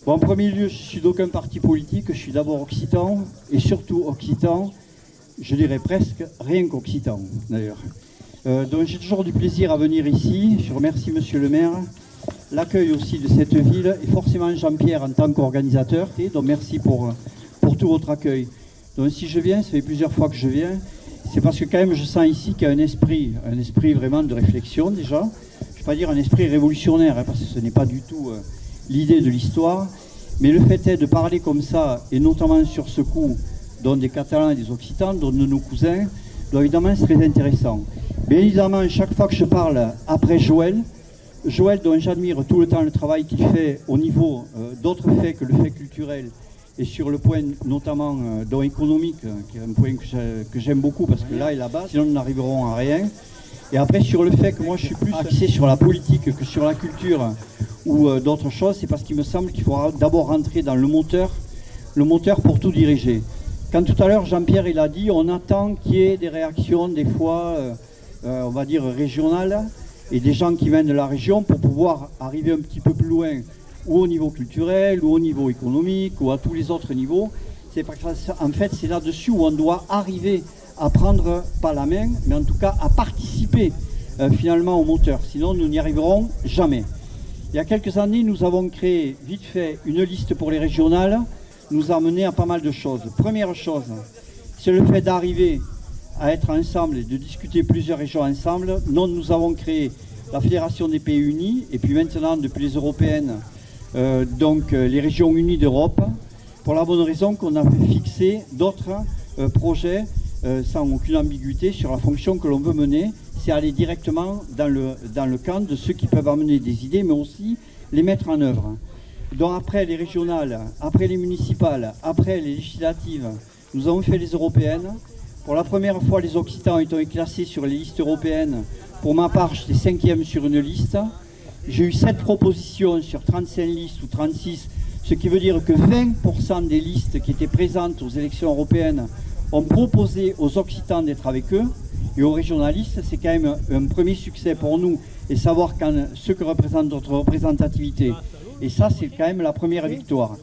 Bon, en premier lieu, je suis d'aucun parti politique, je suis d'abord occitan, et surtout occitan, je dirais presque rien qu'occitan d'ailleurs. Donc j'ai toujours du plaisir à venir ici, je remercie monsieur le maire, l'accueil aussi de cette ville, et forcément Jean-Pierre en tant qu'organisateur, donc merci pour tout votre accueil. Donc si je viens, ça fait plusieurs fois que je viens, c'est parce que quand même je sens ici qu'il y a un esprit vraiment de réflexion déjà, je ne vais pas dire un esprit révolutionnaire, hein, parce que ce n'est pas du tout l'idée de l'histoire, mais le fait est de parler comme ça, et notamment sur ce coup, dont des Catalans et des Occitans, dont de nos cousins, donc évidemment c'est très intéressant. Bien évidemment, chaque fois que je parle après Joël dont j'admire tout le temps le travail qu'il fait au niveau d'autres faits que le fait culturel, et sur le point notamment dont économique, qui est un point que j'aime beaucoup, parce que là et là-bas, sinon nous n'arriverons à rien. Et après sur le fait que moi je suis plus axé sur la politique que sur la culture ou d'autres choses, c'est parce qu'il me semble qu'il faudra d'abord rentrer dans le moteur pour tout diriger. Quand tout à l'heure Jean-Pierre il a dit, on attend qu'il y ait des réactions des fois, on va dire régionales, et des gens qui viennent de la région pour pouvoir arriver un petit peu plus loin, ou au niveau culturel, ou au niveau économique, ou à tous les autres niveaux. C'est parce qu'en fait c'est là-dessus où on doit arriver à prendre, pas la main, mais en tout cas à participer finalement au moteur. Sinon nous n'y arriverons jamais. Il y a quelques années, nous avons créé vite fait une liste pour les régionales, nous a mené à pas mal de choses. Première chose, c'est le fait d'arriver à être ensemble et de discuter plusieurs régions ensemble. Nous avons créé la Fédération des Pays Unis, et puis maintenant, depuis les européennes, donc les régions unies d'Europe, pour la bonne raison qu'on a fixé d'autres projets sans aucune ambiguïté sur la fonction que l'on veut mener, c'est aller directement dans le camp de ceux qui peuvent amener des idées, mais aussi les mettre en œuvre. Donc après les régionales, après les municipales, après les législatives, nous avons fait les européennes. Pour la première fois, les Occitans ont été classés sur les listes européennes. Pour ma part, j'étais 5e sur une liste. J'ai eu 7 propositions sur 35 listes ou 36, ce qui veut dire que 20% des listes qui étaient présentes aux élections européennes ont proposé aux Occitans d'être avec eux. Et aux régionalistes, c'est quand même un premier succès pour nous, et savoir ce que représente notre représentativité. Et ça, c'est quand même la première victoire.